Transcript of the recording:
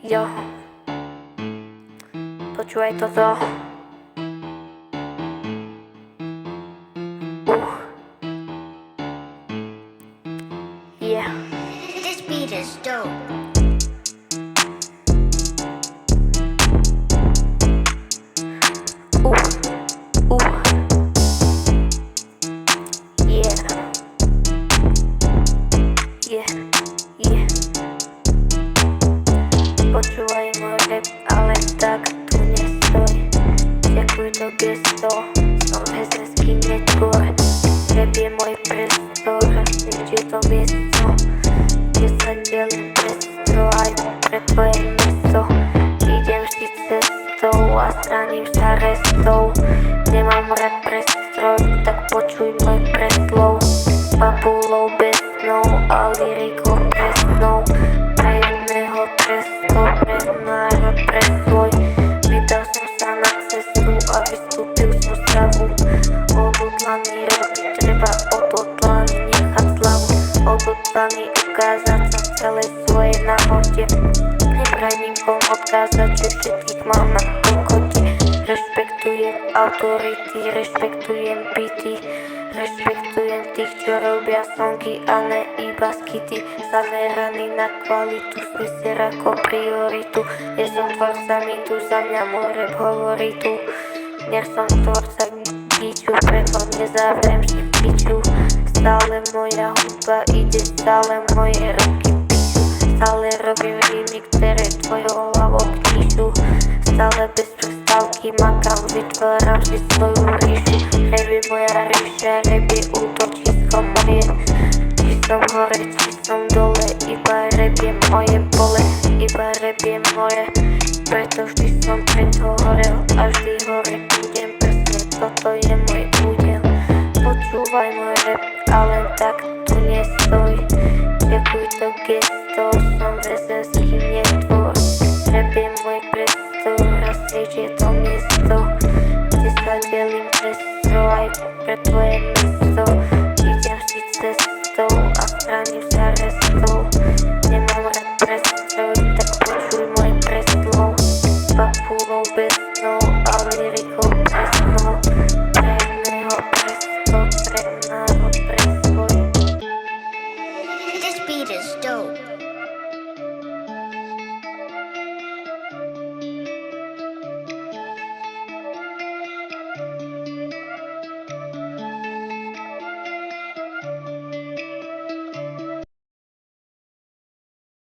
Jo, počúvaj toto. Yeah. This beat is dope. Yeah. Yeah. Yeah. Počúvaj môj rap, ale tak tu nestoj. Ďakuj to gesto, som hesenský netvor. Rap je môj priestor, je to miesto, kde sa delím presto aj pre tvoje mesto. Idem vždy cestou a straním sa restou. Nemám rád prestroj, tak počuj môj preslov. Papulou besnou a lyrikou presnou. Pre jedného trestov, pre národ, pre svoj. Vydal som sa na cestu a vystúpil som stavu. Odhodlaný robiť treba, odhodlaný nechať slavu. Odhodlaný ukázať sa celej svojej nahote. Nepraním kom odkázať, že všetkých mám na kokote. Rešpektujem autority, rešpektujem byty. Rešpektujem tých, čo robia songy a ne iba skity. Zameraný na kvalitu, smysl ako prioritu. Nie som tvorca mýtu, za mňa môj rap hovorí tu. Nech som tvorca píču, preto nezavriem si piču. Stále moja hudba ide, stále moje ruky píšu. Stále robím rímy, ktoré tvojou hlavou píšu. Stále bez prestávky makám, vytváram si svoju ríšu. Rap je moja ríša, rap je útočisko moje. Či som hore, či som dole, iba rap je moje pole. Iba rap je moje, preto vždy som preto horel. A vždy hore budem, presne toto je môj údel. Počúvaj môj rap, ale tak tu nestoj. Ďakuj to gesto, som vesenský netvor. Rap je môj priestor a stage je to miesto, kde sa delím prestroj aj pre tvoje mesto.